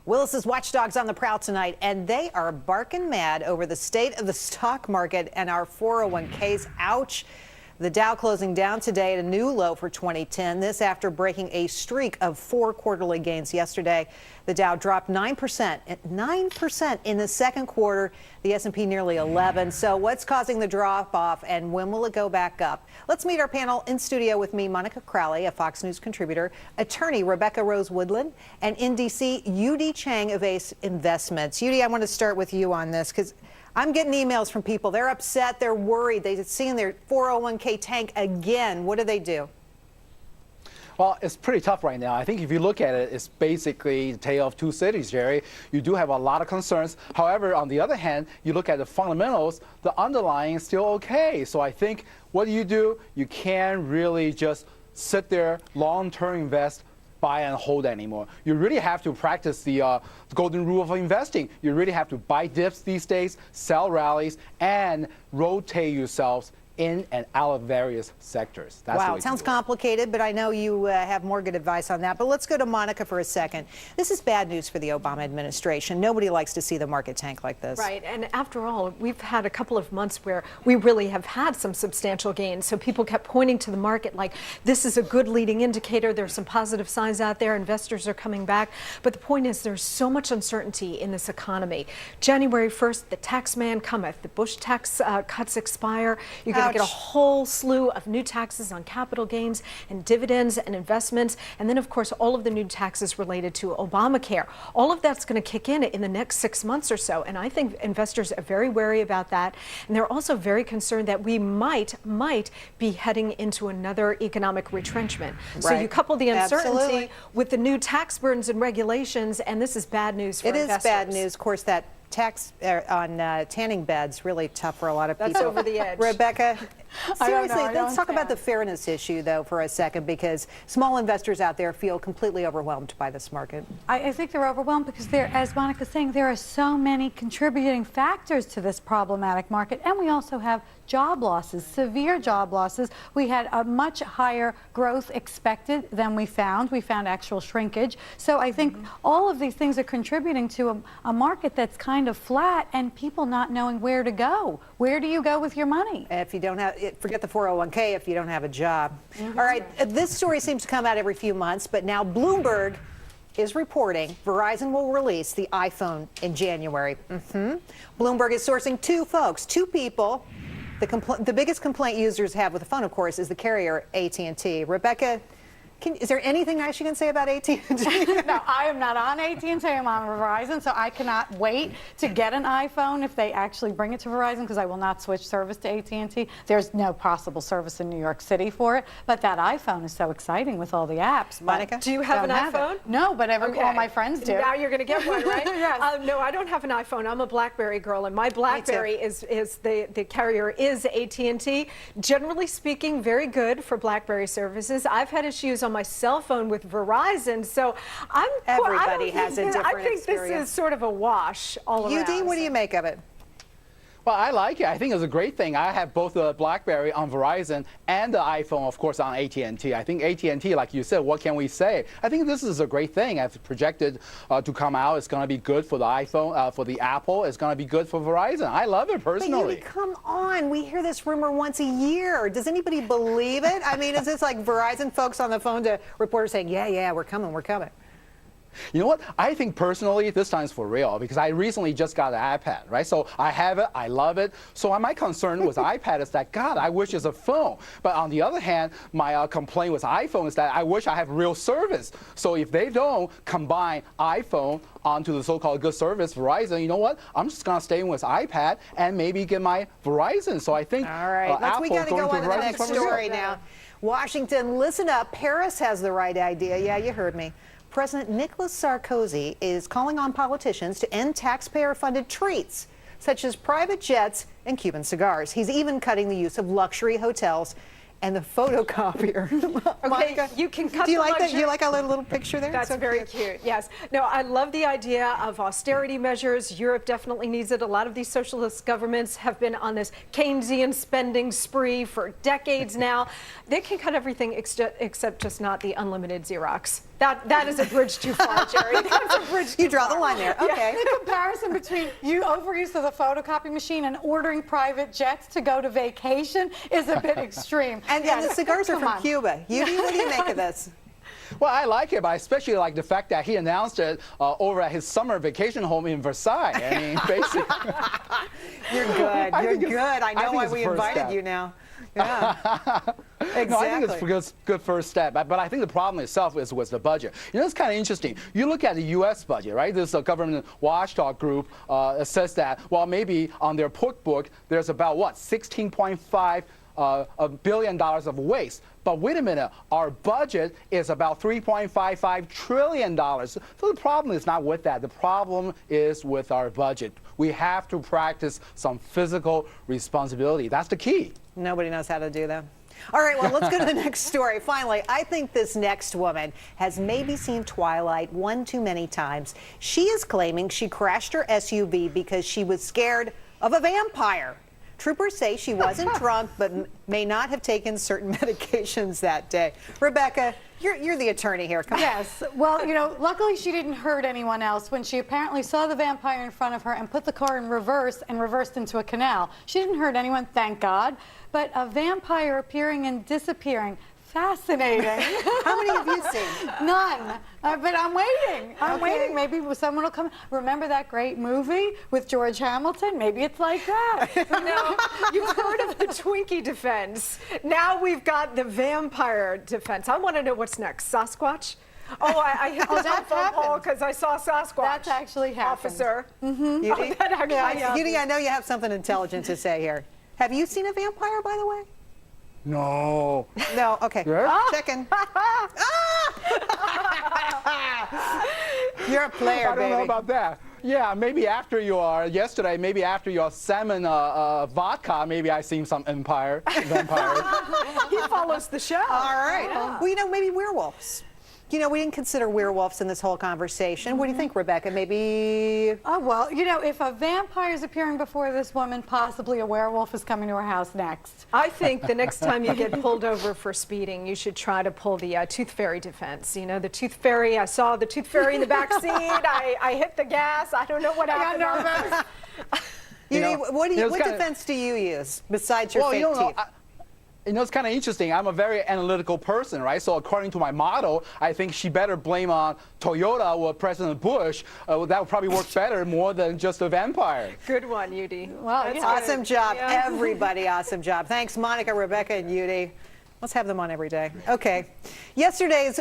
Willis's watchdogs on the prowl tonight, and they are barking mad over the state of the stock market and our 401ks. Ouch. The Dow closing down today at a new low for 2010. This after breaking a streak of 4 quarterly gains yesterday. The Dow dropped 9% in the second quarter. The S&P nearly 11. So what's causing the drop off, and when will it go back up? Let's meet our panel. In studio with me, Monica Crowley, a Fox News contributor, attorney Rebecca Rose Woodland, and in D.C., Yudi Chang of Ace Investments. Yudi, I want to start with you on this because I'm getting emails from people. They're upset. They're worried. They're seeing their 401k tank again. What do they do? Well, it's pretty tough right now. I think if you look at it, it's basically the tale of two cities, Jerry. You do have a lot of concerns. However, on the other hand, you look at the fundamentals, the underlying is still okay. So I think what do? You can't really just sit there, long-term invest, buy and hold anymore. You really have to practice the golden rule of investing. You really have to buy dips these days, sell rallies, and rotate yourselves in and out of various sectors. That's wow, it sounds complicated, but I know you have more good advice on that. But let's go to Monica for a second. This is bad news for the Obama administration. Nobody likes to see the market tank like this. Right, and after all, we've had a couple of months where we really have had some substantial gains. So people kept pointing to the market like this is a good leading indicator. There's some positive signs out there. Investors are coming back. But the point is there's so much uncertainty in this economy. January 1st, the tax man cometh. The Bush tax cuts expire. You're going to get a whole slew of new taxes on capital gains and dividends and investments. And then, of course, all of the new taxes related to Obamacare. All of that's going to kick in the next 6 months or so. And I think investors are very wary about that. And they're also very concerned that we might be heading into another economic retrenchment. Right. So you couple the uncertainty with the new tax burdens and regulations, and this is bad news for investors. It is bad news. Of course, that tax on tanning beds really tough for a lot of people. That's over the edge. Rebecca, seriously, let's talk about the fairness issue, though, for a second, because small investors out there feel completely overwhelmed by this market. I think they're overwhelmed because as Monica's saying, there are so many contributing factors to this problematic market, and we also have job losses, severe job losses. We had a much higher growth expected than we found. We found actual shrinkage. So I think all of these things are contributing to a market that's kind of flat and people not knowing where to go. Where do you go with your money? If you don't have, forget the 401k if you don't have a job. All right, this story seems to come out every few months, but now Bloomberg is reporting Verizon will release the iPhone in January. Bloomberg is sourcing two people. The biggest complaint users have with the phone, of course, is the carrier AT&T. Rebecca, is there anything nice you can say about AT&T? No, I am not on AT&T. I'm on Verizon, so I cannot wait to get an iPhone if they actually bring it to Verizon, because I will not switch service to AT&T. There's no possible service in New York City for it, but that iPhone is so exciting with all the apps. Monica? Do you have an iPhone? No, but all my friends do. Now you're going to get one, right? Yes. No, I don't have an iPhone. I'm a BlackBerry girl, and my BlackBerry is the carrier is AT&T. Generally speaking, very good for BlackBerry services. I've had issues on my cell phone with Verizon, so everybody has a different I think experience. This is sort of a wash all around. Yudi, what do you make of it? Well, I like it. I think it's a great thing. I have both the BlackBerry on Verizon and the iPhone, of course, on AT&T. I think AT&T, like you said, what can we say? I think this is a great thing. I've projected to come out. It's going to be good for the iPhone, for the Apple. It's going to be good for Verizon. I love it personally. But Yudi, come on. We hear this rumor once a year. Does anybody believe it? I mean, is this like Verizon folks on the phone to reporters saying, yeah, we're coming. You know what? I think personally this time's for real, because I recently just got an iPad, right? So I have it, I love it. So my concern with iPad is that, God, I wish it's a phone. But on the other hand, my complaint with iPhone is that I wish I have real service. So if they don't combine iPhone onto the so-called good service, Verizon, you know what? I'm just going to stay with iPad and maybe get my Verizon. So I think all right, we got to go on to the next story now. Washington, listen up. Paris has the right idea. Yeah, you heard me. President Nicolas Sarkozy is calling on politicians to end taxpayer-funded treats, such as private jets and Cuban cigars. He's even cutting the use of luxury hotels and the photocopier. Monica, you can cut do you the like that? luxury- You like our little picture there? That's So very cute, yes. No, I love the idea of austerity measures. Europe definitely needs it. A lot of these socialist governments have been on this Keynesian spending spree for decades now. They can cut everything except just not the unlimited Xerox. That is a bridge too far, Jerry. That's a bridge too You draw far. the line there. Okay. The comparison between overuse of the photocopy machine and ordering private jets to go to vacation is a bit extreme. And the cigars are come from on. Cuba. What do you make of this? Well, I like it, but I especially like the fact that he announced it over at his summer vacation home in Versailles. I mean, basically. You're good. You're think it's- good. I know think why it's we the first invited step. you now. Yeah. Exactly. No, I think it's a good first step, but I think the problem itself is with the budget. You know, it's kind of interesting. You look at the U.S. budget, right? This government watchdog group says that, well, maybe on their book, there's about, what, $16.5 billion of waste. But wait a minute, our budget is about $3.55 trillion. So the problem is not with that. The problem is with our budget. We have to practice some fiscal responsibility. That's the key. Nobody knows how to do that. All right, well, let's go to the next story. Finally, I think this next woman has maybe seen Twilight one too many times. She is claiming she crashed her SUV because she was scared of a vampire. Troopers say she wasn't drunk, but may not have taken certain medications that day. Rebecca, you're the attorney here. Come on. Yes. Well, you know, luckily she didn't hurt anyone else when she apparently saw the vampire in front of her and put the car in reverse and reversed into a canal. She didn't hurt anyone, thank God. But a vampire appearing and disappearing, fascinating. How many have you seen? None. But I'm waiting. I'm waiting. Maybe someone will come. Remember that great movie with George Hamilton? Maybe it's like that. No, you've heard of the Twinkie defense. Now we've got the vampire defense. I want to know what's next. Sasquatch? Oh, I hit the telephone pole because I saw Sasquatch. That's actually happened. Officer. Judy? Oh, that actually happened. Judy, I know you have something intelligent to say here. Have you seen a vampire, by the way? No. No, okay. Yeah? Checking. You're a player, I don't baby. know about that. Yeah, maybe after yesterday, maybe after your salmon vodka, maybe I seen some vampires. He follows the show. All right. Well, you know, maybe werewolves. You know, we didn't consider werewolves in this whole conversation. What do you think, Rebecca? Maybe... Oh, well, you know, if a vampire is appearing before this woman, possibly a werewolf is coming to her house next. I think the next time you get pulled over for speeding, you should try to pull the tooth fairy defense. You know, the tooth fairy, I saw the tooth fairy in the back seat. I hit the gas. I don't know what happened. I got nervous. what it's kinda- defense do you use besides your fake teeth? You know, it's kind of interesting. I'm a very analytical person, right? So according to my model, I think she better blame on Toyota or President Bush. That would probably work better more than just a vampire. Good one, Yudi. Well, That's yeah. good. Awesome job, Yeah. everybody. Awesome job. Thanks, Monica, Rebecca, and Judy. Let's have them on every day. Okay. Yesterday's